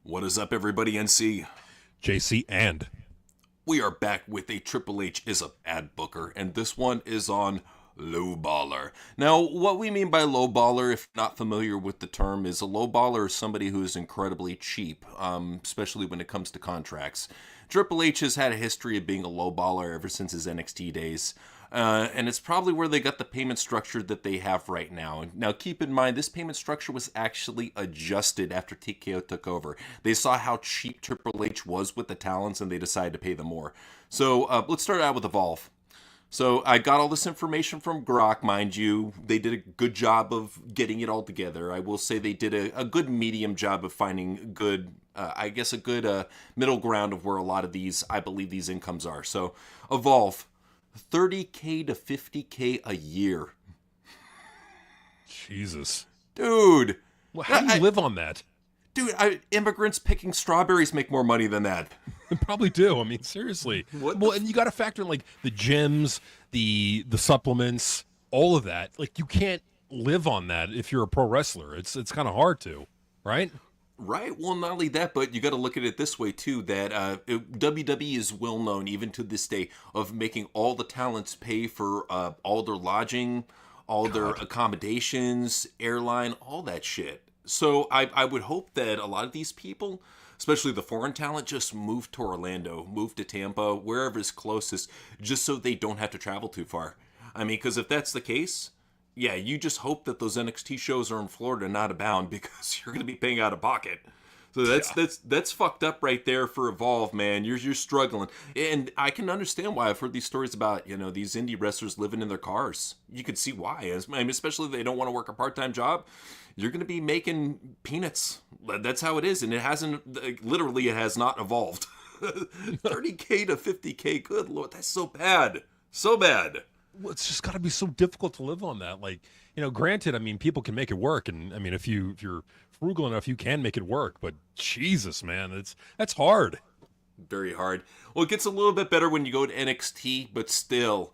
What is up, everybody? NC. JC and We are back with a Triple H is a ad booker, and this one is on Lowballer. Now, what we mean by lowballer, if not familiar with the term, is a lowballer is somebody who is incredibly cheap, especially when it comes to contracts. Triple H has had a history of being a lowballer ever since his NXT days. And it's probably where they got the payment structure that they have right now. Now, keep in mind, this payment structure was actually adjusted after TKO took over. They saw how cheap Triple H was with the talents, and they decided to pay them more. So let's start out with Evolve. So I got all this information from Grok, mind you. They did a good job of getting it all together. I will say they did a good medium job of finding good, a good middle ground of where a lot of these, I believe these incomes are. So Evolve. 30K to 50K a year. Jesus. Dude. Well, how do you live on that? Dude, immigrants picking strawberries make more money than that. They probably do. I mean, seriously. Well, and you got to factor in like the gyms, the supplements, all of that. Like you can't live on that if you're a pro wrestler. It's kind of hard to, right? Right. Well, not only that, but you got to look at it this way too. That WWE is well known, even to this day, of making all the talents pay for all their lodging, all their accommodations, airline, all that shit. So I would hope that a lot of these people, especially the foreign talent, just move to Orlando, move to Tampa, wherever is closest, just so they don't have to travel too far. I mean, because if that's the case, yeah, you just hope that those NXT shows are in Florida, not abound, because you're going to be paying out of pocket. So that's fucked up right there for Evolve, man. You're struggling, and I can understand why. I've heard these stories about these indie wrestlers living in their cars. You could see why, I mean, especially if they don't want to work a part-time job. You're going to be making peanuts. That's how it is, and it hasn't. Literally, it has not evolved. 30K to 50K. Good Lord, that's so bad, so bad. Well, it's just got to be so difficult to live on that. Like, granted, I mean, people can make it work, and I mean, if you're frugal enough, you can make it work. But Jesus, man, that's hard. Very hard. Well, it gets a little bit better when you go to NXT, but still,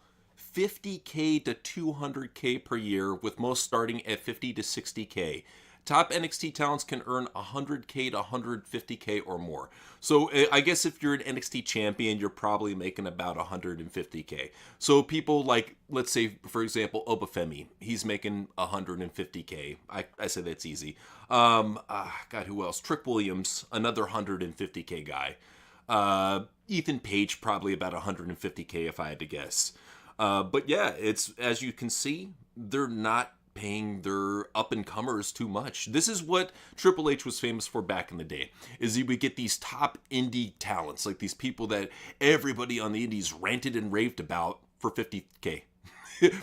50K to 200K per year, with most starting at 50 to 60K. Top NXT talents can earn 100K to 150K or more. So I guess if you're an NXT champion, you're probably making about 150K. So people like, let's say, for example, Obafemi, he's making 150K. I say that's easy. God, who else? Trick Williams, another 150K guy. Ethan Page, probably about 150K if I had to guess. But yeah, it's, as you can see, they're not paying their up-and-comers too much. This is what Triple H was famous for back in the day, is he would get these top indie talents, like these people that everybody on the indies ranted and raved about for 50K.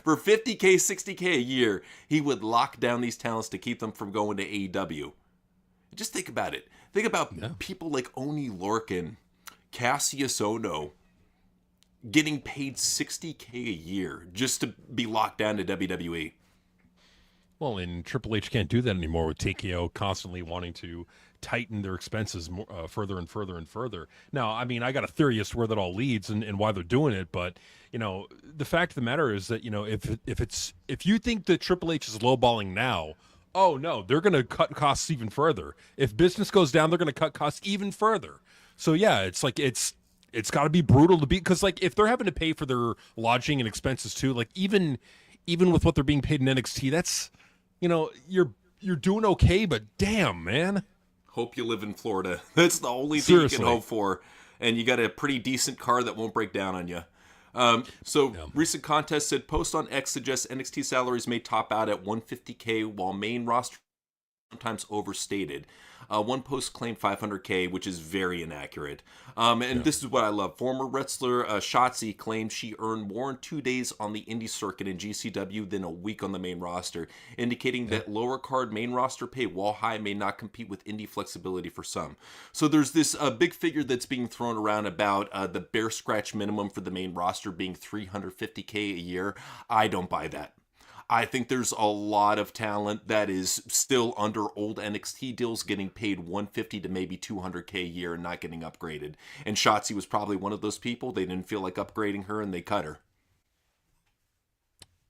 For 50K, 60K a year, he would lock down these talents to keep them from going to AEW. Just think about it. Think about people like Oni Lorcan, Cassius Ohno, getting paid 60K a year just to be locked down to WWE. Well, and Triple H can't do that anymore with TKO constantly wanting to tighten their expenses more, further and further and further. Now, I mean, I got a theory as to where that all leads and why they're doing it, but the fact of the matter is that if you think that Triple H is lowballing now, oh no, they're going to cut costs even further. If business goes down, they're going to cut costs even further. So yeah, it's like it's got to be brutal to be, because like if they're having to pay for their lodging and expenses too, like even with what they're being paid in NXT, that's you're doing okay, but damn, man. Hope you live in Florida. That's the only thing you can hope for. And you got a pretty decent car that won't break down on you. Recent contest said post on X suggests NXT salaries may top out at 150K, while main roster sometimes overstated. One post claimed 500K, which is very inaccurate. This is what I love. Former wrestler Shotzi claimed she earned more in 2 days on the indie circuit in GCW than a week on the main roster, indicating that lower card main roster pay, while high, may not compete with indie flexibility for some. So there's this big figure that's being thrown around about the bare scratch minimum for the main roster being 350K a year. I don't buy that. I think there's a lot of talent that is still under old NXT deals getting paid 150 to maybe 200K a year and not getting upgraded. And Shotzi was probably one of those people. They didn't feel like upgrading her and they cut her.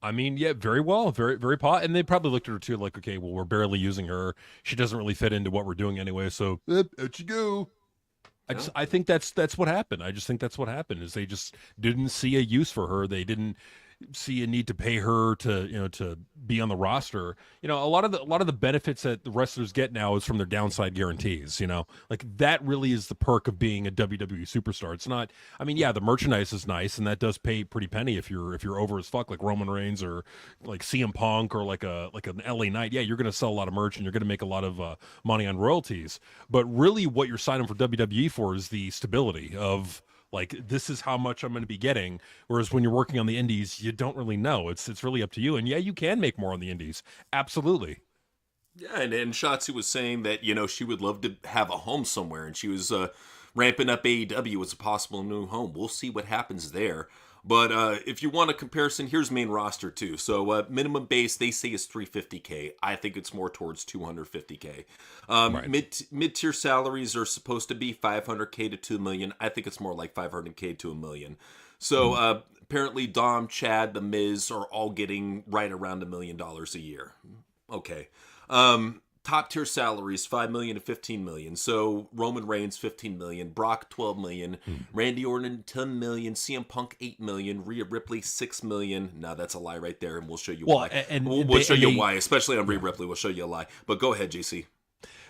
I mean, yeah, very well, very pot. And they probably looked at her too, like, okay, well, we're barely using her. She doesn't really fit into what we're doing anyway. So out you go. Yeah. I think that's what happened. I just think that's what happened is they just didn't see a use for her. They didn't see a need to pay her to to be on the roster. A lot of the benefits that the wrestlers get now is from their downside guarantees. Like that really is the perk of being a WWE superstar. It's not. I mean, yeah, the merchandise is nice and that does pay pretty penny if you're over as fuck like Roman Reigns or like CM Punk or like an LA Knight. Yeah, you're gonna sell a lot of merch and you're gonna make a lot of money on royalties. But really, what you're signing for WWE for is the stability of like this is how much I'm going to be getting. Whereas when you're working on the indies, you don't really know. It's really up to you. And yeah, you can make more on the indies. Absolutely. Yeah, and Shotzi was saying that, she would love to have a home somewhere, and she was ramping up AEW as a possible new home. We'll see what happens there. But if you want a comparison, here's main roster too. So minimum base they say is 350K. I think it's more towards 250K. Right. Mid tier salaries are supposed to be 500K to 2 million. I think it's more like 500K to a million. So apparently Dom, Chad, The Miz are all getting right around $1 million a year. Okay. Top tier salaries 5 million to 15 million. So Roman Reigns 15 million, Brock 12 million, Randy Orton 10 million, CM Punk 8 million, Rhea Ripley 6 million. Now that's a lie right there, and we'll show you Well, why. and We'll show you why, especially on Rhea Ripley. We'll show you a lie. But go ahead, JC.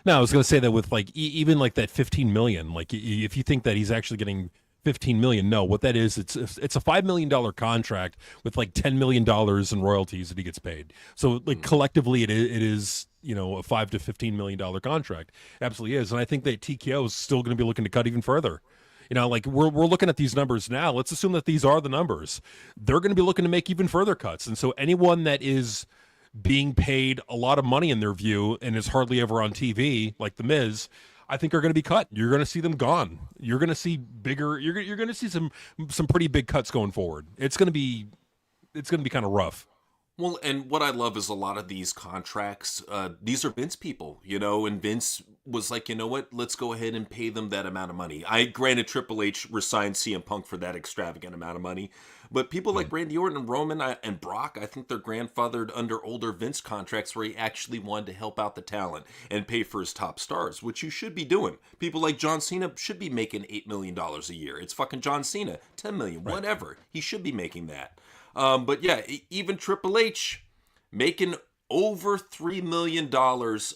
no, I was going to say that with like even like that 15 million, like if you think that he's actually getting 15 million, no, what that is, it's a $5 million contract with like $10 million in royalties that he gets paid. So like collectively, it is a $5 to $15 million contract. Absolutely is, and I think that TKO is still going to be looking to cut even further. Like we're looking at these numbers now. Let's assume that these are the numbers. They're going to be looking to make even further cuts, and so anyone that is being paid a lot of money in their view and is hardly ever on TV, like The Miz, I think are going to be cut. You're going to see them gone. You're going to see bigger. You're going to see some pretty big cuts going forward. It's going to be kind of rough. Well, and what I love is a lot of these contracts, these are Vince people, and Vince was like, you know what, let's go ahead and pay them that amount of money. I granted Triple H resigned CM Punk for that extravagant amount of money, but people like Randy Orton and Roman and Brock, I think they're grandfathered under older Vince contracts where he actually wanted to help out the talent and pay for his top stars, which you should be doing. People like John Cena should be making $8 million a year. It's fucking John Cena, 10 million, whatever. He should be making that. But yeah, even Triple H making over $3 million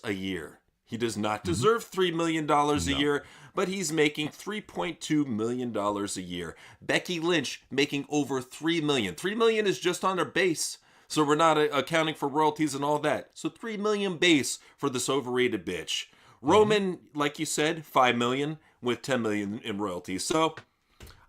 a year. He does not deserve $3 million a year, but he's making $3.2 million a year. Becky Lynch making over $3 million. $3 million is just on her base. So we're not accounting for royalties and all that. So $3 million base for this overrated bitch. Roman, like you said, $5 million with $10 million in royalties. So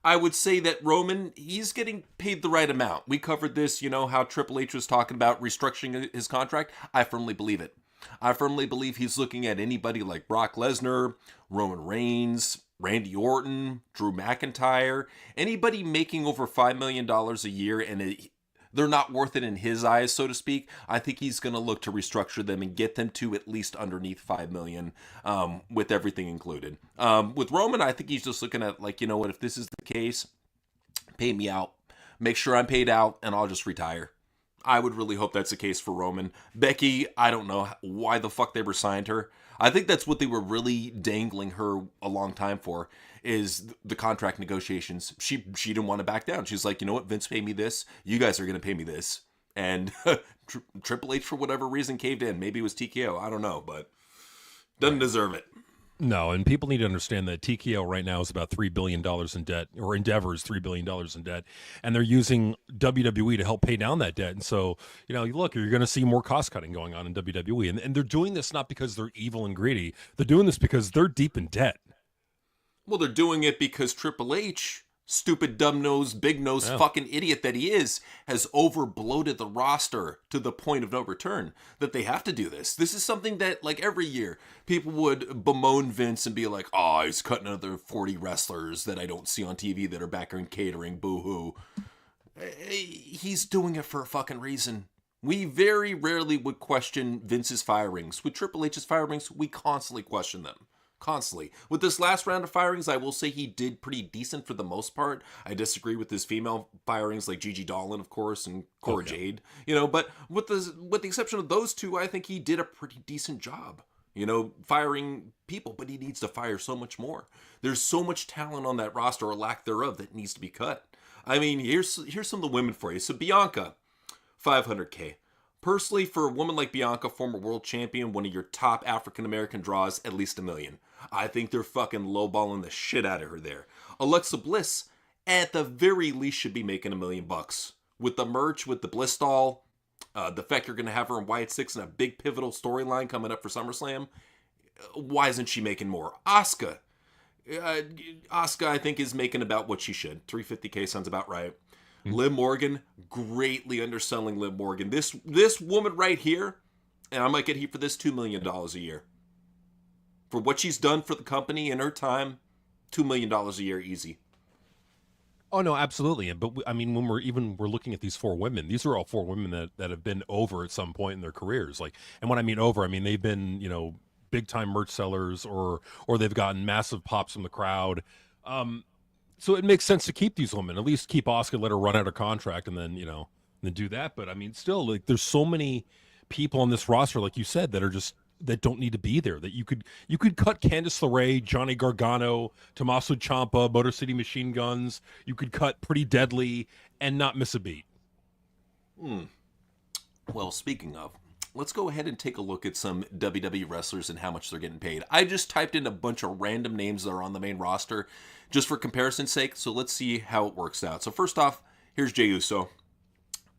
I would say that Roman, he's getting paid the right amount. We covered this, how Triple H was talking about restructuring his contract. I firmly believe it. I firmly believe he's looking at anybody like Brock Lesnar, Roman Reigns, Randy Orton, Drew McIntyre, anybody making over $5 million a year and they're not worth it in his eyes, so to speak. I think he's going to look to restructure them and get them to at least underneath 5 million, with everything included. With Roman, I think he's just looking at like, you know what, if this is the case, pay me out, make sure I'm paid out, and I'll just retire. I would really hope that's the case for Roman. Becky, I don't know why the fuck they were signed her. I think that's what they were really dangling her a long time for, is the contract negotiations. She didn't want to back down. She's like, you know what, Vince paid me this. You guys are going to pay me this. And Triple H, for whatever reason, caved in. Maybe it was TKO. I don't know, but doesn't deserve it. No, and people need to understand that TKO right now is about $3 billion in debt, or Endeavor is $3 billion in debt, and they're using WWE to help pay down that debt. And so, look, you're going to see more cost cutting going on in WWE. And they're doing this not because they're evil and greedy. They're doing this because they're deep in debt. Well, they're doing it because Triple H, stupid, dumb-nosed, big-nosed fucking idiot that he is, has over-bloated the roster to the point of no return, that they have to do this. This is something that, like, every year, people would bemoan Vince and be like, oh, he's cutting another 40 wrestlers that I don't see on TV that are back in catering, boo-hoo. He's doing it for a fucking reason. We very rarely would question Vince's firings. With Triple H's firings, we constantly question them. constantly. With this last round of firings, I will say he did pretty decent for the most part. I disagree with his female firings like Gigi Dolan, of course, and Cora Jade. But with the exception of those two, I think he did a pretty decent job. Firing people, but he needs to fire so much more. There's so much talent on that roster, or lack thereof, that needs to be cut. I mean, here's some of the women for you. So Bianca, 500K. Personally, for a woman like Bianca, former world champion, one of your top African-American draws, at least $1 million. I think they're fucking lowballing the shit out of her there. Alexa Bliss, at the very least, should be making $1 million. With the merch, with the Bliss doll, the fact you're going to have her in Wyatt 6 and a big pivotal storyline coming up for SummerSlam, why isn't she making more? Asuka, I think, is making about what she should. 350K sounds about right. Liv Morgan, greatly underselling Liv Morgan. This woman right here, and I might get heat for this, $2 million a year. For what she's done for the company in her time, $2 million a year, easy. Oh no, absolutely. But I mean, when we're looking at these 4 women, these are all 4 women that have been over at some point in their careers. And when I mean over, I mean they've been big time merch sellers, or they've gotten massive pops from the crowd. So it makes sense to keep these women, at least keep Asuka, let her run out of contract, and then then do that. But I mean, still, there's so many people on this roster, like you said, that don't need to be there. That you could cut Candice LeRae, Johnny Gargano, Tommaso Ciampa, Motor City Machine Guns. You could cut Pretty Deadly and not miss a beat. Well, speaking of, let's go ahead and take a look at some WWE wrestlers and how much they're getting paid. I just typed in a bunch of random names that are on the main roster just for comparison's sake, so let's see how it works out. So first off, here's Jey Uso.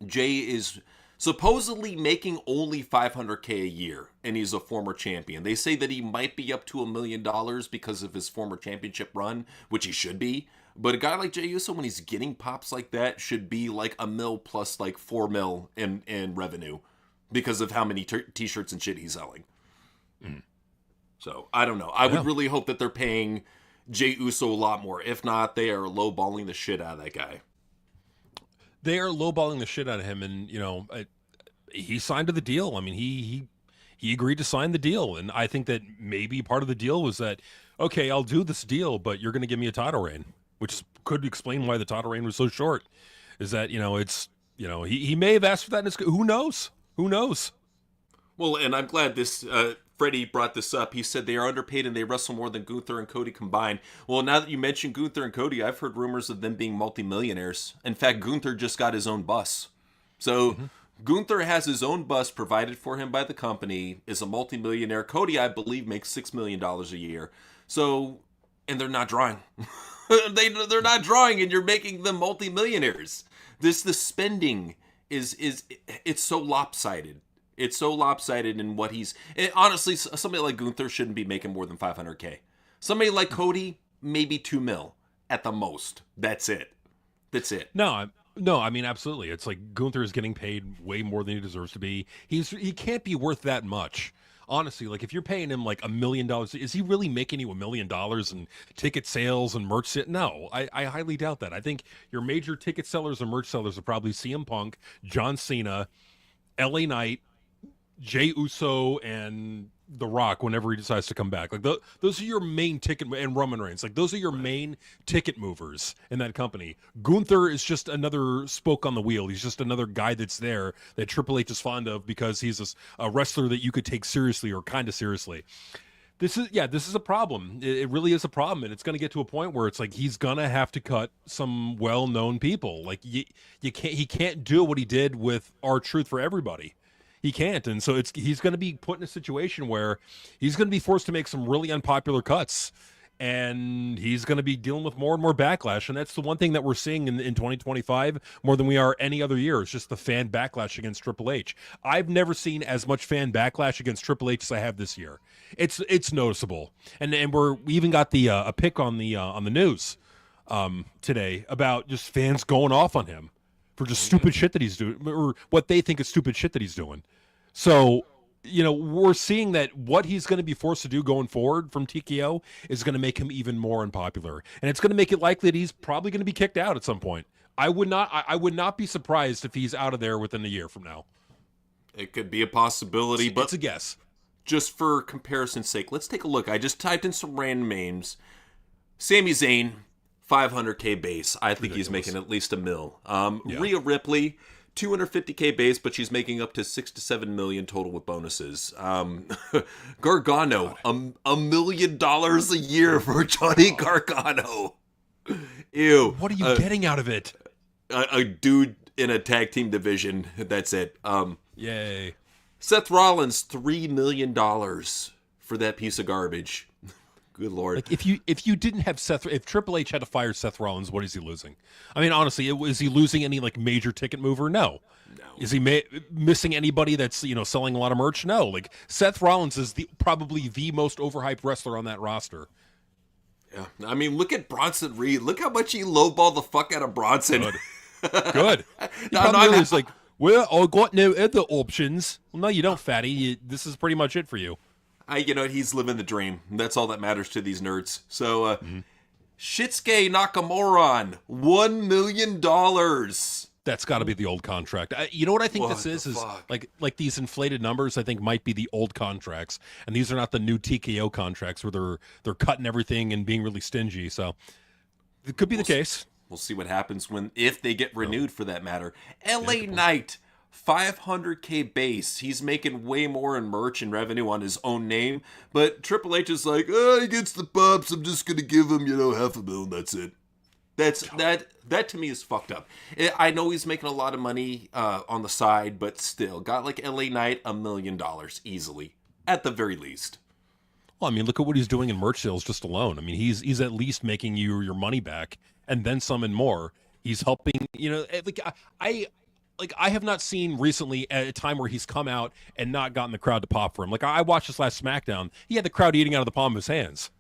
Jey is supposedly making only $500K a year, and he's a former champion. They say that he might be up to $1 million because of his former championship run, which he should be. But a guy like Jey Uso, when he's getting pops like that, should be like $1 million plus like $4 million in revenue because of how many t-shirts and shit he's selling. So, I don't know. I would really hope that they're paying Jey Uso a lot more. If not, they are lowballing the shit out of that guy. They are lowballing the shit out of him, and he signed to the deal. I mean, he agreed to sign the deal, and I think that maybe part of the deal was that, okay, I'll do this deal, but you're going to give me a title reign, which could explain why the title reign was so short. Is that he may have asked for that in his, who knows? Well, and I'm glad this Freddie brought this up. He said they are underpaid and they wrestle more than Gunther and Cody combined. Well, now that you mentioned Gunther and Cody, I've heard rumors of them being multimillionaires. In fact, Gunther just got his own bus. So Gunther has his own bus provided for him by the company, is a multimillionaire. Cody, I believe, makes $6 million a year. So, and they're not drawing. They're not drawing, and you're making them multimillionaires. The spending it's so lopsided. It's so lopsided in what honestly, somebody like Gunther shouldn't be making more than $500K. Somebody like Cody, maybe $2 million at the most. That's it. No, I mean, absolutely. It's like Gunther is getting paid way more than he deserves to be. He can't be worth that much. Honestly, like if you're paying him like $1 million, is he really making you $1 million in ticket sales and merch? No, I highly doubt that. I think your major ticket sellers and merch sellers are probably CM Punk, John Cena, LA Knight, Jey Uso, and The Rock whenever he decides to come back. Like those are your main ticket, and Roman Reigns. Like those are your main ticket movers in that company. Gunther is just another spoke on the wheel. He's just another guy that's there that Triple H is fond of because he's a wrestler that you could take seriously or kind of seriously. This is a problem. It really is a problem, and it's going to get to a point where it's like he's going to have to cut some well-known people. Like he can't do what he did with R-Truth for everybody. He can't, and so he's going to be put in a situation where he's going to be forced to make some really unpopular cuts, and he's going to be dealing with more and more backlash. And that's the one thing that we're seeing in 2025 more than we are any other year. It's just the fan backlash against Triple H. I've never seen as much fan backlash against Triple H as I have this year. It's noticeable, and we even got the a pick on the news today about just fans going off on him for just stupid shit that he's doing, or what they think is stupid shit that he's doing. So, we're seeing that what he's going to be forced to do going forward from TKO is going to make him even more unpopular. And it's going to make it likely that he's probably going to be kicked out at some point. I would not be surprised if he's out of there within a year from now. It could be a possibility, but it's a guess. just for comparison's sake, let's take a look. I just typed in some random names. Sami Zayn, 500K base. I think he's making at least $1 million. Rhea Ripley, 250K base, but she's making up to 6 to 7 million total with bonuses. Gargano, $1 million a year for Johnny Gargano. Ew. What are you getting out of it? A dude in a tag team division. That's it. Yay. Seth Rollins, $3 million for that piece of garbage. Good Lord. Like if you didn't have if Triple H had to fire Seth Rollins, what is he losing? I mean, honestly, is he losing any like major ticket mover? No. Is he missing anybody that's selling a lot of merch? No. Like Seth Rollins is probably the most overhyped wrestler on that roster. Yeah, I mean, look at Bronson Reed. Look how much he lowballed the fuck out of Bronson. Good. He's like, well, I got no other options. Well, no, you don't, fatty. This is pretty much it for you. He's living the dream. That's all that matters to these nerds. So, Shinsuke Nakamura, $1 million. That's got to be the old contract. You know what I think this is like these inflated numbers. I think might be the old contracts, and these are not the new TKO contracts where they're cutting everything and being really stingy. So it could be the case. We'll see what happens if they get renewed, for that matter. LA Knight, 500K base. He's making way more in merch and revenue on his own name, but Triple H is like, he gets the pops. I'm just gonna give him, $500,000. That's it. That to me is fucked up. I know he's making a lot of money on the side, but still, got like LA Knight $1 million easily, at the very least. Well, I mean, look at what he's doing in merch sales just alone. I mean, he's at least making you your money back and then some and more. He's helping. I have not seen recently a time where he's come out and not gotten the crowd to pop for him. Like I watched this last SmackDown, he had the crowd eating out of the palm of his hands.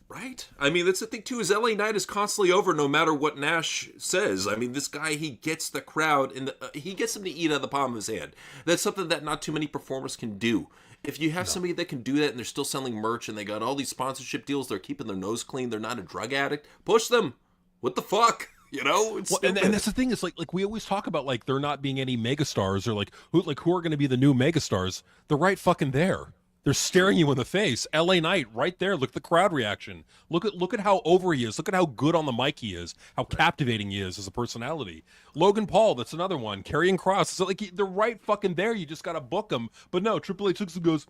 Right? I mean, that's the thing, too, is LA Knight is constantly over no matter what Nash says. I mean, this guy, he gets the crowd, he gets them to eat out of the palm of his hand. That's something that not too many performers can do. If you have somebody that can do that and they're still selling merch and they got all these sponsorship deals, they're keeping their nose clean, they're not a drug addict, push them. What the fuck? It's and that's the thing is like we always talk about like there not being any megastars or who are going to be the new megastars. They're right fucking there. They're staring you in the face. LA Knight right there. Look at the crowd reaction. Look at how over he is. Look at how good on the mic he is. How captivating he is as a personality. Logan Paul, that's another one. Karrion Kross. So like they're right fucking there. You just got to book them. But no, Triple H looks and goes,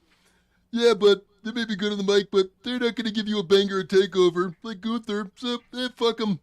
yeah, but they may be good on the mic, but they're not going to give you a banger or takeover like Gunther. So fuck them.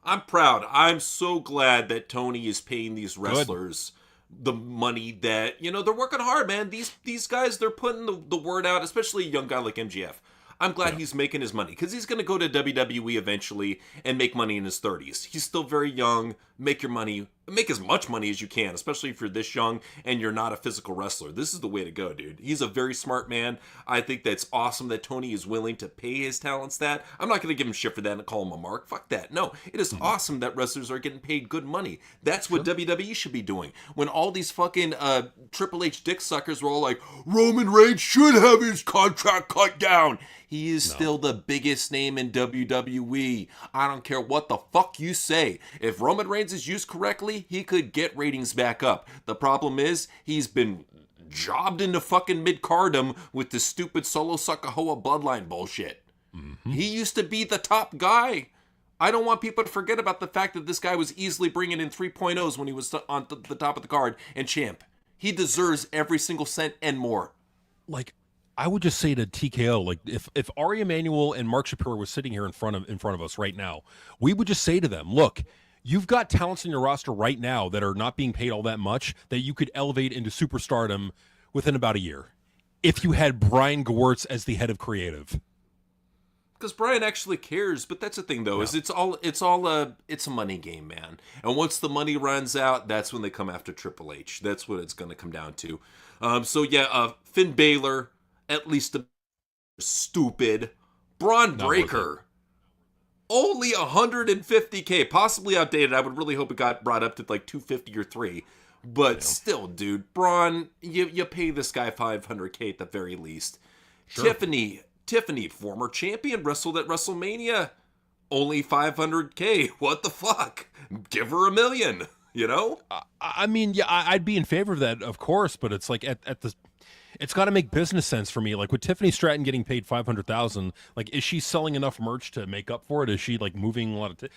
I'm proud. I'm so glad that Tony is paying these wrestlers the money that, they're working hard, man. These guys, they're putting the word out, especially a young guy like MGF. I'm glad he's making his money because he's going to go to WWE eventually and make money in his 30s. He's still very young. Make your money. Make as much money as you can, especially if you're this young and you're not a physical wrestler. This is the way to go, dude. He's a very smart man. I think that's awesome that Tony is willing to pay his talents that. I'm not going to give him shit for that and call him a mark. Fuck that. No, it is awesome that wrestlers are getting paid good money. That's what WWE should be doing. When all these fucking Triple H dick suckers were all like, Roman Reigns should have his contract cut down. He is still the biggest name in WWE. I don't care what the fuck you say. If Roman Reigns is used correctly, he could get ratings back up. The problem is, he's been jobbed into fucking mid-cardom with this stupid Solo Sakamoa bloodline bullshit. Mm-hmm. He used to be the top guy. I don't want people to forget about the fact that this guy was easily bringing in 3.0s when he was on the top of the card and champ. He deserves every single cent and more. Like, I would just say to TKO, like if Ari Emanuel and Mark Shapiro were sitting here in front of us right now, we would just say to them, look, you've got talents in your roster right now that are not being paid all that much that you could elevate into superstardom within about a year if you had Brian Gewirtz as the head of creative. Because Brian actually cares, but that's the thing though, is it's a money game, man. And once the money runs out, that's when they come after Triple H. That's what it's going to come down to. Finn Balor, at least a stupid. Braun Breaker, only 150K, possibly outdated. I would really hope it got brought up to like 250 or 3. But still, dude, Braun, you pay this guy 500K at the very least. Sure. Tiffany, former champion, wrestled at WrestleMania. Only 500K. What the fuck? Give her $1 million, I mean, yeah, I'd be in favor of that, of course, but it's like at the... It's got to make business sense for me. Like with Tiffany Stratton getting paid 500,000, like is she selling enough merch to make up for it? Is she like moving a lot of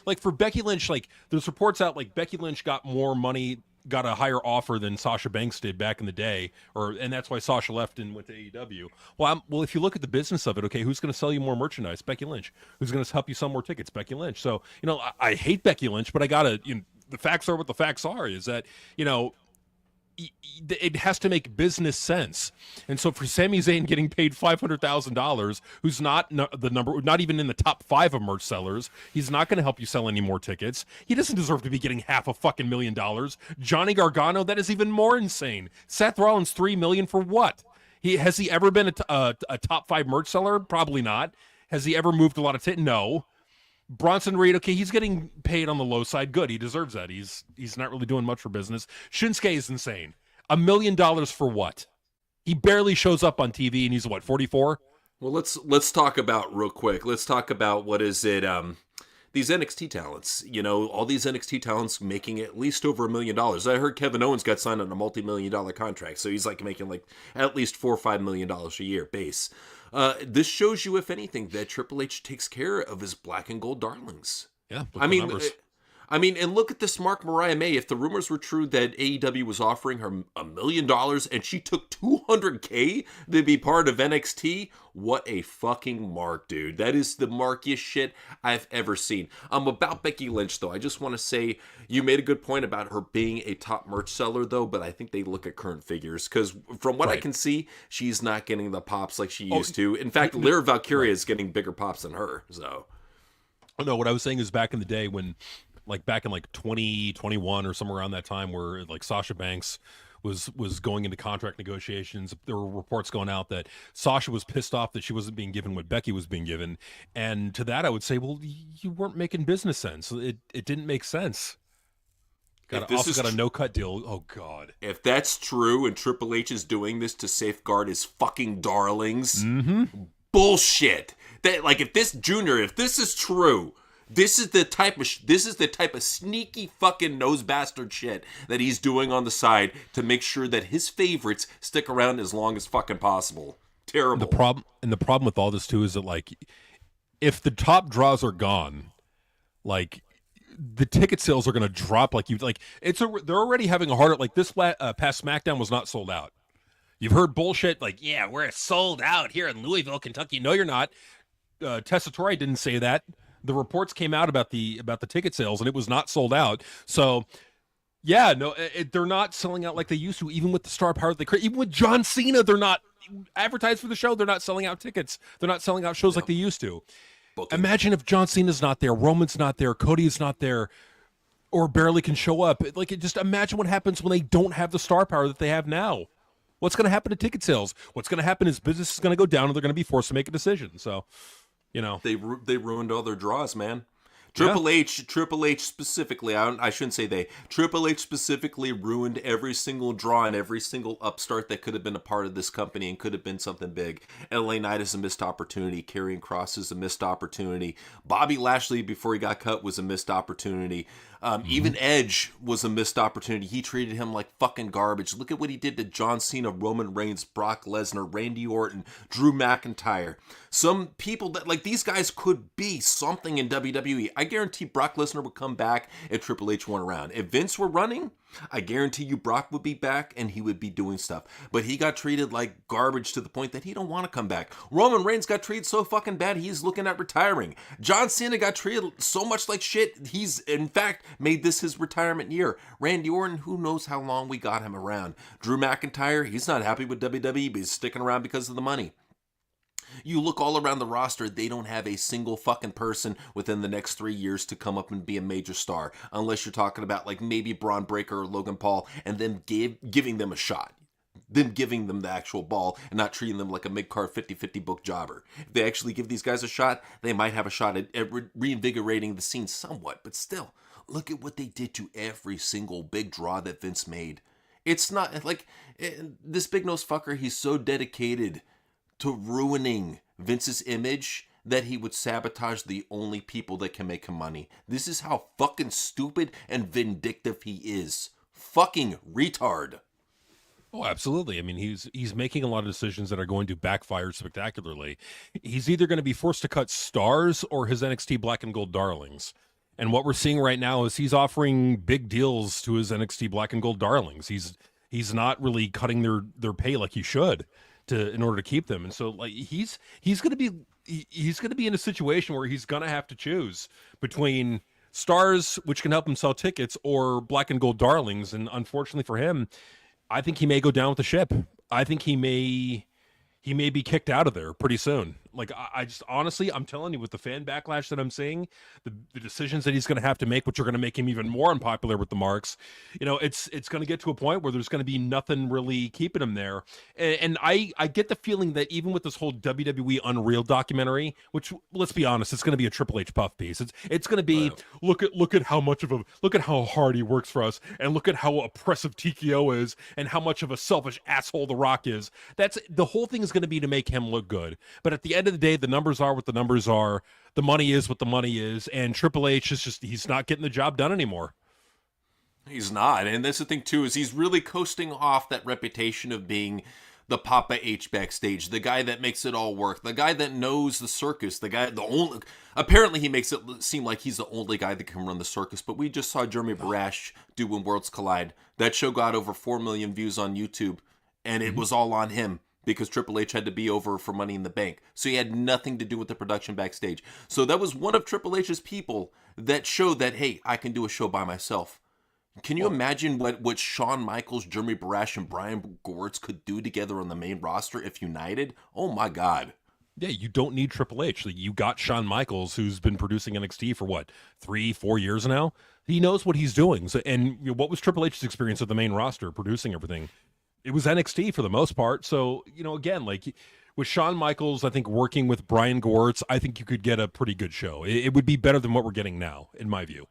like for Becky Lynch? Like there's reports out like Becky Lynch got more money, got a higher offer than Sasha Banks did back in the day, and that's why Sasha left and went to AEW. Well, if you look at the business of it, okay, who's going to sell you more merchandise? Becky Lynch. Who's going to help you sell more tickets? Becky Lynch. So I hate Becky Lynch, but I gotta. The facts are what the facts are. Is that it has to make business sense. And so for Sami Zayn getting paid $500,000, who's not the number, not even in the top 5 of merch sellers, he's not going to help you sell any more tickets. He doesn't deserve to be getting $500,000. Johnny Gargano, that is even more insane. Seth Rollins, $3 million for what? Has he ever been a top 5 merch seller? Probably not. Has he ever moved a lot of No. Bronson Reed, okay, he's getting paid on the low side. Good, he deserves that. He's not really doing much for business. Shinsuke is insane. $1 million for what? He barely shows up on TV, and he's what, 44? Well, let's talk about real quick. Let's talk about what is it? These NXT talents. All these NXT talents making at least over $1 million. I heard Kevin Owens got signed on a multi-million-dollar contract, so he's like making like at least $4 or $5 million a year base. This shows you, if anything, that Triple H takes care of his black and gold darlings. Yeah, I mean, and look at this Mark Mariah May. If the rumors were true that AEW was offering her $1 million and she took $200K to be part of NXT, what a fucking mark, dude. That is the markiest shit I've ever seen. About Becky Lynch, though, I just want to say you made a good point about her being a top merch seller, though, but I think they look at current figures because from what I can see, she's not getting the pops like she used to. In fact, Lyra Valkyria is getting bigger pops than her, so. Oh, no, what I was saying is back in the day when back in 2021 or somewhere around that time where like Sasha Banks was going into contract negotiations, there were reports going out that Sasha was pissed off that she wasn't being given what Becky was being given. And to that I would say, well, you weren't making business sense. It didn't make sense. Got a no-cut deal. Oh, God. If that's true and Triple H is doing this to safeguard his fucking darlings, bullshit. If this is true, this is the type of sneaky fucking nose bastard shit that he's doing on the side to make sure that his favorites stick around as long as fucking possible. Terrible. The problem with all this too is that if the top draws are gone, the ticket sales are going to drop. They're already having a harder. This past SmackDown was not sold out. You've heard bullshit yeah, we're sold out here in Louisville, Kentucky. No, you're not. Tessitore didn't say that. The reports came out about the ticket sales, and it was not sold out. So, yeah, no, they're not selling out like they used to. Even with the star power they create, even with John Cena, they're not advertised for the show. They're not selling out tickets. They're not selling out shows like they used to. Imagine if John Cena's not there, Roman's not there, Cody's not there, or barely can show up. Just imagine what happens when they don't have the star power that they have now. What's going to happen to ticket sales? What's going to happen is business is going to go down, and they're going to be forced to make a decision. So. They ruined all their draws, man. Triple H specifically, I shouldn't say they. Triple H specifically ruined every single draw and every single upstart that could have been a part of this company and could have been something big. LA Knight is a missed opportunity. Karrion Kross is a missed opportunity. Bobby Lashley, before he got cut, was a missed opportunity. Even Edge was a missed opportunity. He treated him like fucking garbage. Look at what he did to John Cena, Roman Reigns, Brock Lesnar, Randy Orton, Drew McIntyre. Some people that, these guys could be something in WWE. I guarantee Brock Lesnar would come back if Triple H weren't around. If Vince were running, I guarantee you Brock would be back and he would be doing stuff. But he got treated like garbage to the point that he don't want to come back. Roman Reigns got treated so fucking bad he's looking at retiring. John Cena got treated so much like shit, he's in fact made this his retirement year. Randy Orton, who knows how long we got him around. Drew McIntyre, he's not happy with WWE, but he's sticking around because of the money. You look all around the roster, they don't have a single fucking person within the next 3 years to come up and be a major star. Unless you're talking about maybe Braun Breaker or Logan Paul and then giving them a shot. Them giving them the actual ball and not treating them like a mid-card 50-50 book jobber. If they actually give these guys a shot, they might have a shot at reinvigorating the scene somewhat. But still, look at what they did to every single big draw that Vince made. It's not this big-nosed fucker, he's so dedicated to ruining Vince's image that he would sabotage the only people that can make him money. This is how fucking stupid and vindictive he is. Fucking retard. Oh, absolutely. I mean, he's making a lot of decisions that are going to backfire spectacularly. He's either going to be forced to cut stars or his NXT Black and Gold darlings. And what we're seeing right now is he's offering big deals to his NXT Black and Gold darlings. He's not really cutting their pay like he should to in order to keep them. And so like he's going to be he's going to be in a situation where he's going to have to choose between stars, which can help him sell tickets, or Black and Gold darlings. And unfortunately for him, I think he may go down with the ship. I think he may be kicked out of there pretty soon. Like I just honestly, I'm telling you, with the fan backlash that I'm seeing, the decisions that he's going to have to make, which are going to make him even more unpopular with the marks, it's going to get to a point where there's going to be nothing really keeping him there. And I get the feeling that even with this whole WWE Unreal documentary, which let's be honest, it's going to be a Triple H puff piece. It's going to be look at how hard he works for us, and look at how oppressive TKO is, and how much of a selfish asshole The Rock is. That's the whole thing is going to be to make him look good. But at the end of the day, the numbers are what the numbers are. The money is what the money is, and Triple H is he's not getting the job done anymore. He's not. And that's the thing, too, is he's really coasting off that reputation of being the Papa H backstage, the guy that makes it all work, the guy that knows the circus, apparently he makes it seem like he's the only guy that can run the circus, but we just saw Jeremy Barash do When Worlds Collide. That show got over 4 million views on YouTube, and it was all on him, because Triple H had to be over for Money in the Bank. So he had nothing to do with the production backstage. So that was one of Triple H's people that showed that, hey, I can do a show by myself. Can you imagine what Shawn Michaels, Jeremy Barash, and Brian Gewirtz could do together on the main roster if united? Oh my God. Yeah, you don't need Triple H. Like, you got Shawn Michaels, who's been producing NXT for what, 3-4 years now? He knows what he's doing. So, and what was Triple H's experience of the main roster, producing everything? It was NXT for the most part. So, again, like with Shawn Michaels, I think working with Brian Gewirtz, I think you could get a pretty good show. It would be better than what we're getting now, in my view.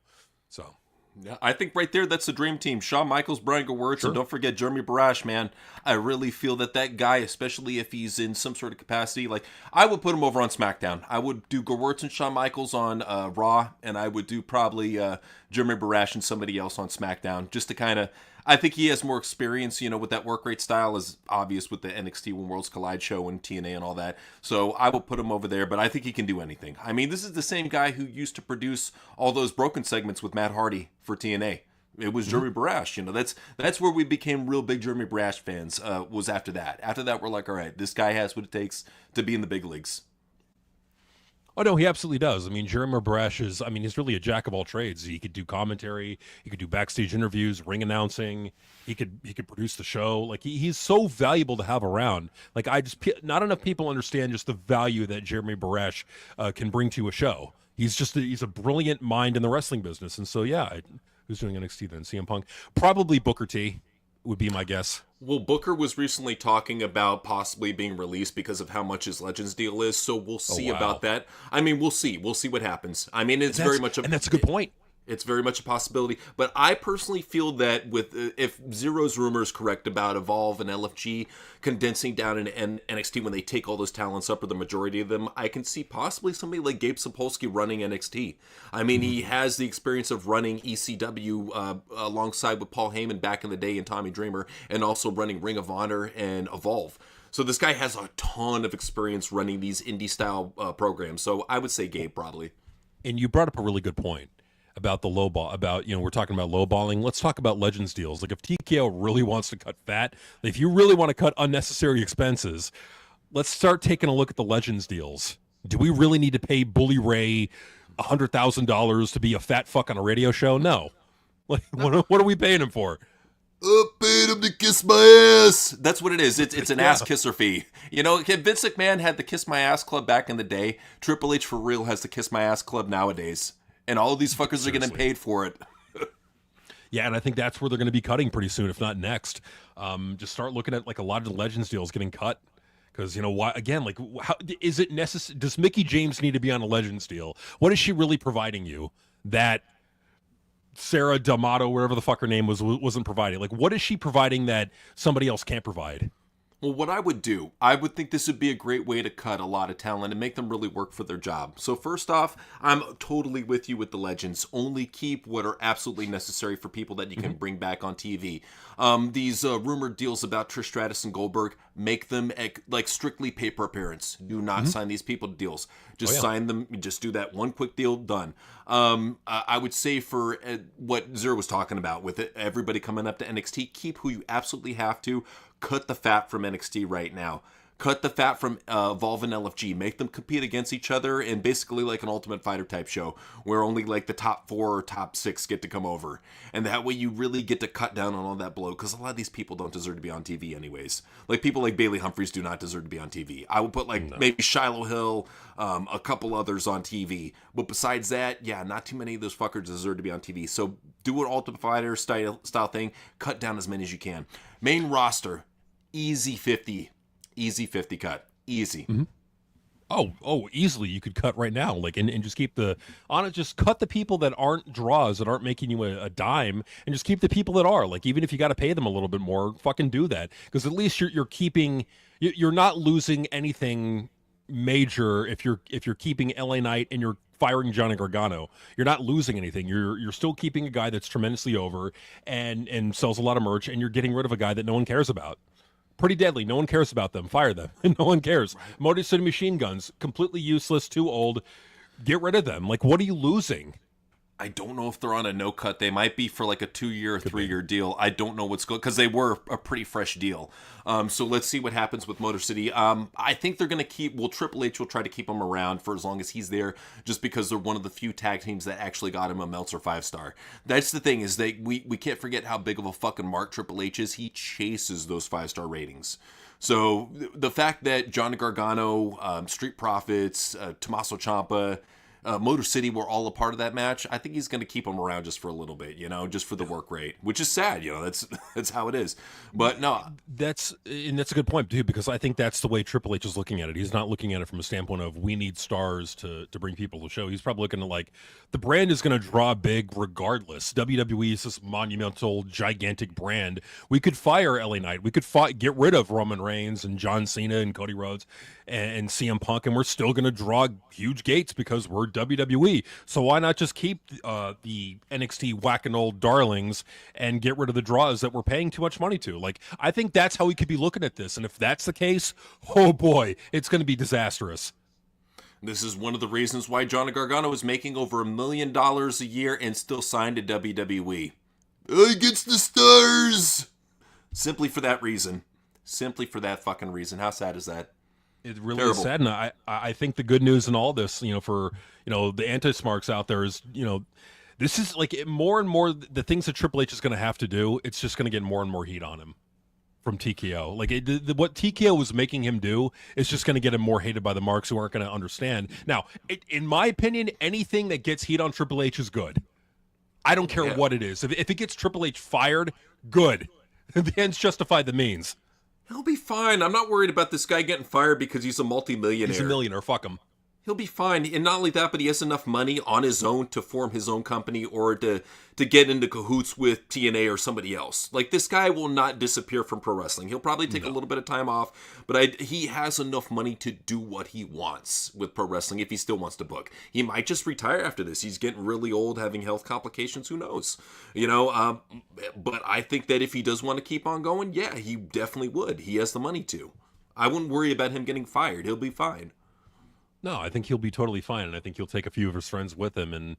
So, yeah, I think right there, that's the dream team. Shawn Michaels, Brian Gewirtz, and don't forget Jeremy Barash, man. I really feel that guy, especially if he's in some sort of capacity, like, I would put him over on SmackDown. I would do Gewirtz and Shawn Michaels on Raw, and I would do probably Jeremy Barash and somebody else on SmackDown, just to kind of, I think he has more experience, with that work rate style, is obvious with the NXT When Worlds Collide show and TNA and all that. So I will put him over there, but I think he can do anything. I mean, this is the same guy who used to produce all those broken segments with Matt Hardy for TNA. It was Jeremy Barash. That's where we became real big Jeremy Barash fans, was after that. After that, we're like, all right, this guy has what it takes to be in the big leagues. Oh, no, he absolutely does. I mean, Jeremy Barash he's really a jack of all trades. He could do commentary, he could do backstage interviews, ring announcing, he could produce the show. Like, he's so valuable to have around. Like, not enough people understand just the value that Jeremy Barash can bring to a show. He's a brilliant mind in the wrestling business. And so, yeah, who's doing NXT then? CM Punk? Probably Booker T would be my guess. Well, Booker was recently talking about possibly being released because of how much his Legends deal is, so we'll see about that. I mean, we'll see. We'll see what happens. I mean, and that's a good point. It's very much a possibility, but I personally feel that if Zero's rumor is correct about Evolve and LFG condensing down in NXT when they take all those talents up, or the majority of them, I can see possibly somebody like Gabe Sapolsky running NXT. I mean, he has the experience of running ECW alongside with Paul Heyman back in the day and Tommy Dreamer, and also running Ring of Honor and Evolve. So this guy has a ton of experience running these indie-style programs, so I would say Gabe probably. And you brought up a really good point about the we're talking about lowballing. Let's talk about Legends deals. Like, if TKO really wants to cut fat, if you really want to cut unnecessary expenses, let's start taking a look at the Legends deals. Do we really need to pay Bully Ray $100,000 to be a fat fuck on a radio show? No. Like, what are we paying him for? I paid him to kiss my ass. That's what it is. It's an ass kisser fee. Vince McMahon had the Kiss My Ass Club back in the day. Triple H for real has the Kiss My Ass Club nowadays. And all of these fuckers are getting paid for it. Yeah, and I think that's where they're going to be cutting pretty soon, if not next. Just start looking at, like, a lot of the Legends deals getting cut. Because, why, again, like, how is it necessary? Does Mickie James need to be on a Legends deal? What is she really providing you that Sarah D'Amato, wherever the fuck her name was, wasn't providing? Like, what is she providing that somebody else can't provide? Well, what I would do, I would think this would be a great way to cut a lot of talent and make them really work for their job. So first off, I'm totally with you with the legends. Only keep what are absolutely necessary for people that you can bring back on TV. These rumored deals about Trish Stratus and Goldberg, make them like strictly pay-per appearance. Do not sign these people to deals. Just sign them. Just do that one quick deal, done. I would say for what Zero was talking about with it, everybody coming up to NXT, keep who you absolutely have to. Cut the fat from NXT right now. Cut the fat from Evolve and LFG. Make them compete against each other and basically like an Ultimate Fighter type show where only like the top 4 or top 6 get to come over. And that way you really get to cut down on all that blow because a lot of these people don't deserve to be on TV anyways. Like people like Bailey Humphries do not deserve to be on TV. I would put like maybe Shiloh Hill, a couple others on TV. But besides that, yeah, not too many of those fuckers deserve to be on TV. So do an Ultimate Fighter style thing. Cut down as many as you can. Main roster. Easy 50 cut. Easy. Oh, easily you could cut right now, like, and just keep just cut the people that aren't draws, that aren't making you a dime, and just keep the people that are. Like, even if you got to pay them a little bit more, fucking do that, because at least you're keeping, you're not losing anything major if you're keeping LA Knight and you're firing Johnny Gargano. You're not losing anything. You're still keeping a guy that's tremendously over and sells a lot of merch, and you're getting rid of a guy that no one cares about. Pretty deadly. No one cares about them. Fire them. No one cares. Right. Motor City Machine Guns, completely useless, too old. Get rid of them. Like, what are you losing? I don't know if they're on a no cut. They might be for like a 2-year, 3-year deal. I don't know what's going, because they were a pretty fresh deal. So let's see what happens with Motor City. I think they're going to keep, Triple H will try to keep him around for as long as he's there, just because they're one of the few tag teams that actually got him a Meltzer 5-star. That's the thing, is we can't forget how big of a fucking mark Triple H is. He chases those 5-star ratings. So the fact that Johnny Gargano, Street Profits, Tommaso Ciampa, Motor City were all a part of that match, I think he's going to keep them around just for a little bit, just for the work rate, which is sad, that's how it is. But no, that's a good point too, because I think that's the way Triple H is looking at it. He's not looking at it from a standpoint of we need stars to bring people to the show. He's probably looking at like the brand is going to draw big regardless. WWE is this monumental, gigantic brand. We could fire LA Knight. We could get rid of Roman Reigns and John Cena and Cody Rhodes and CM Punk, and we're still going to draw huge gates because we're WWE. So why not just keep the NXT whacking old darlings and get rid of the draws that we're paying too much money to? Like, I think that's how we could be looking at this. And if that's the case, oh boy, it's going to be disastrous. This is one of the reasons why Johnny Gargano is making over $1 million a year and still signed to WWE. He gets the stars! Simply for that reason. Simply for that fucking reason. How sad is that? It really is sad, and I think the good news in all this, for the anti-smarks out there is, this is like more and more the things that Triple H is going to have to do. It's just going to get more and more heat on him from TKO. Like what TKO was making him do is just going to get him more hated by the marks who aren't going to understand. Now, in my opinion, anything that gets heat on Triple H is good. I don't care what it is. If it gets Triple H fired, good. The ends justify the means. He'll be fine. I'm not worried about this guy getting fired because he's a multi-millionaire. He's a millionaire. Fuck him. He'll be fine. And not only that, but he has enough money on his own to form his own company or to get into cahoots with TNA or somebody else. Like, this guy will not disappear from pro wrestling. He'll probably take a little bit of time off, but he has enough money to do what he wants with pro wrestling if he still wants to book. He might just retire after this. He's getting really old, having health complications. Who knows? But I think that if he does want to keep on going, yeah, he definitely would. He has the money to. I wouldn't worry about him getting fired. He'll be fine. No, I think he'll be totally fine, and I think he'll take a few of his friends with him, and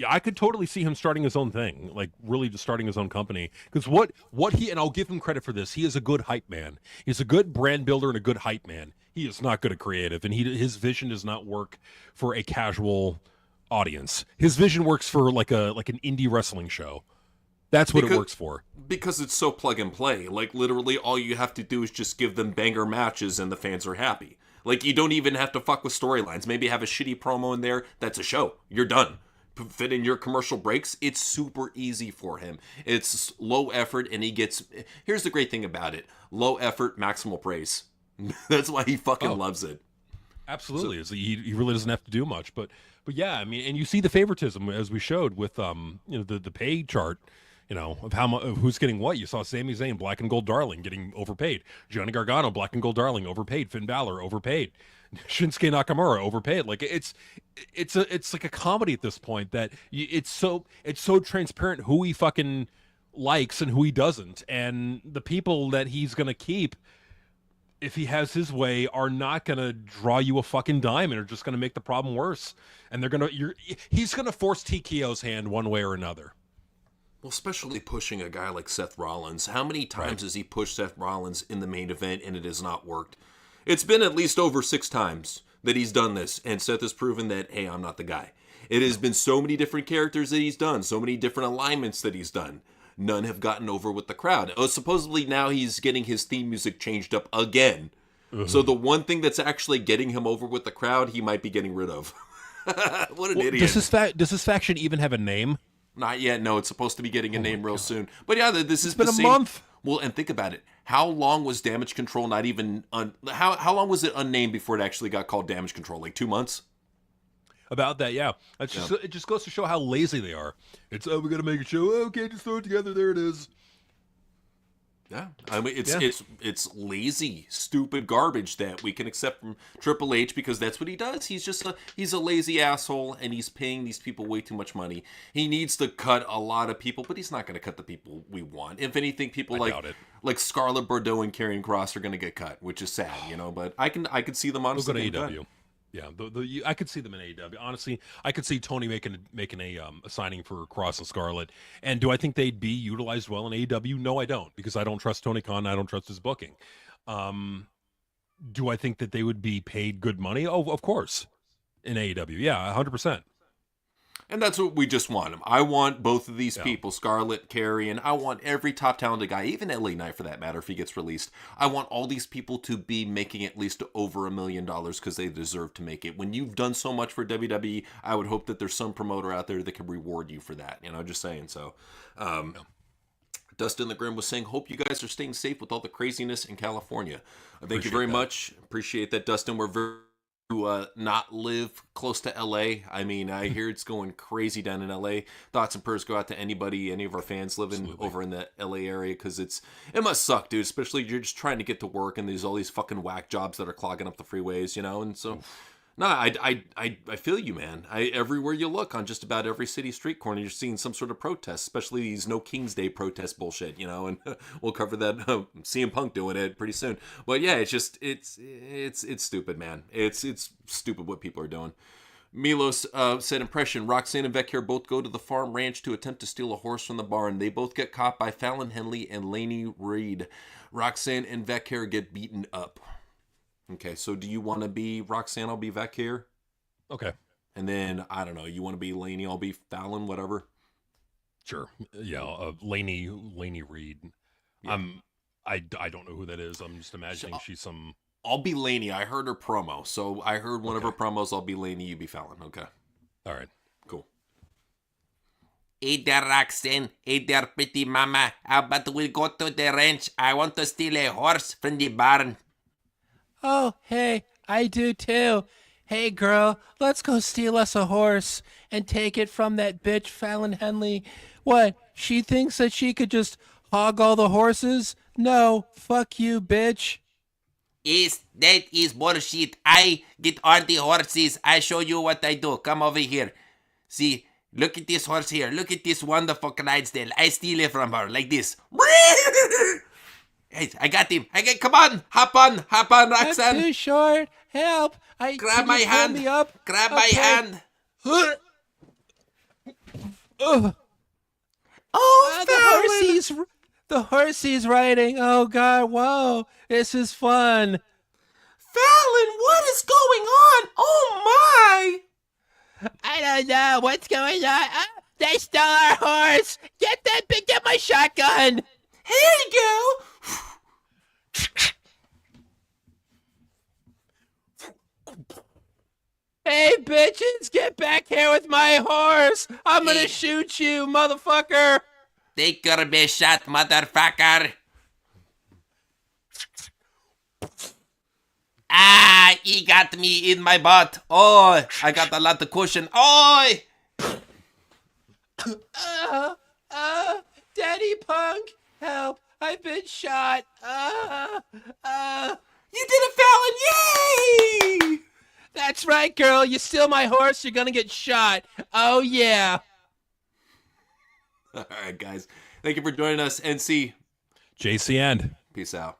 I could totally see him starting his own thing, like really just starting his own company. Because and I'll give him credit for this, he is a good hype man. He's a good brand builder and a good hype man. He is not good at creative, and his vision does not work for a casual audience. His vision works for like an indie wrestling show. That's what it works for. Because it's so plug and play. Like, literally all you have to do is just give them banger matches and the fans are happy. Like, you don't even have to fuck with storylines. Maybe have a shitty promo in there. That's a show. You're done. Fit in your commercial breaks. It's super easy for him. It's low effort, and he gets... Here's the great thing about it. Low effort, maximal praise. That's why he fucking loves it. Absolutely. So, he really doesn't have to do much. But yeah, I mean, and you see the favoritism, as we showed with the pay chart. of of who's getting what. You saw Sami Zayn, Black and Gold Darling, getting overpaid. Johnny Gargano, Black and Gold Darling, overpaid. Finn Balor, overpaid. Shinsuke Nakamura, overpaid. Like it's like a comedy at this point that it's so transparent who he fucking likes and who he doesn't, and the people that he's gonna keep, if he has his way, are not gonna draw you a fucking dime and are just gonna make the problem worse. And he's gonna force TKO's hand one way or another. Well, especially pushing a guy like Seth Rollins. How many times has he pushed Seth Rollins in the main event and it has not worked? It's been at least over 6 times that he's done this, and Seth has proven that, hey, I'm not the guy. It has been so many different characters that he's done, so many different alignments that he's done. None have gotten over with the crowd. Oh, supposedly now he's getting his theme music changed up again. Mm-hmm. So the one thing that's actually getting him over with the crowd, he might be getting rid of. What an idiot. Does this faction even have a name? Not yet. No, it's supposed to be getting a name real soon. But yeah, this has been a month. Well, and think about it. How long was Damage Control not even... How long was it unnamed before it actually got called Damage Control? Like 2 months? About that, yeah. It just goes to show how lazy they are. It's, we got to make a show. Okay, just throw it together. There it is. Yeah, I mean it's lazy, stupid garbage that we can accept from Triple H because that's what he does. He's a lazy asshole, and he's paying these people way too much money. He needs to cut a lot of people, but he's not going to cut the people we want. If anything, people like Scarlett Bordeaux and Karrion Kross are going to get cut, which is sad, But I can see them honestly getting cut. Yeah, I could see them in AEW. Honestly, I could see Tony making a signing for Cross and Scarlett. And do I think they'd be utilized well in AEW? No, I don't, because I don't trust Tony Khan. I don't trust his booking. Do I think that they would be paid good money? Oh, of course, in AEW. Yeah, 100%. And that's what we just want him. I want both of these people, Scarlett, Karrion. I want every top talented guy, even LA Knight for that matter, if he gets released. I want all these people to be making at least over $1 million because they deserve to make it. When you've done so much for WWE, I would hope that there's some promoter out there that can reward you for that. Just saying. So, Dustin the Grim was saying, hope you guys are staying safe with all the craziness in California. Thank you very much. Appreciate that, Dustin. We're very not live close to LA. I mean, I hear it's going crazy down in LA. Thoughts and prayers go out to any of our fans living over in the LA area, because it must suck, dude, especially you're just trying to get to work and there's all these fucking whack jobs that are clogging up the freeways, and so no, I feel you, man. Everywhere you look on just about every city street corner, you're seeing some sort of protest, especially these No King's Day protest bullshit, and we'll cover that. CM Punk doing it pretty soon. But yeah, it's stupid, man. It's stupid what people are doing. Milos said, impression, Roxanne and Vecchio both go to the farm ranch to attempt to steal a horse from the barn. They both get caught by Fallon Henley and Laney Reed. Roxanne and Vecchio get beaten up. Okay, so do you want to be Roxanne? I'll be Vec here. Okay. And then, I don't know, you want to be Laney? I'll be Fallon, whatever. Sure. Yeah, Laney Reed. Yeah. I don't know who that is. I'm just imagining she's some... I'll be Laney. I heard her promo. So I heard one of her promos. I'll be Laney, you be Fallon. Okay. All right. Cool. Hey there, Roxanne. Hey there, pretty mama. How about we go to the ranch? I want to steal a horse from the barn. Oh, hey, I do too. Hey, girl, let's go steal us a horse and take it from that bitch Fallon Henley. What, she thinks that she could just hog all the horses? No, fuck you, bitch. Yes, that is bullshit. I get all the horses. I show you what I do. Come over here. See, look at this horse here. Look at this wonderful Clydesdale. I steal it from her like this. Hey, I got him. Come on, hop on, Roxanne. That's too short. Help! Grab my hand. Me up? Grab my hand. Oh, the horsey's riding. Oh God! Whoa! This is fun. Fallon, what is going on? Oh my! I don't know what's going on. They stole our horse. Get my shotgun. Here you go. Hey, bitches, get back here with my horse. I'm gonna shoot you, motherfucker. Take your best shot, motherfucker. Ah, he got me in my butt. Oh, I got a lot of cushion. Oh! Daddy Punk, help! I've been shot. You did it, Fallon! Yay! That's right, girl. You steal my horse, you're gonna get shot. Oh yeah. All right, guys. Thank you for joining us. NC. JC and. Peace out.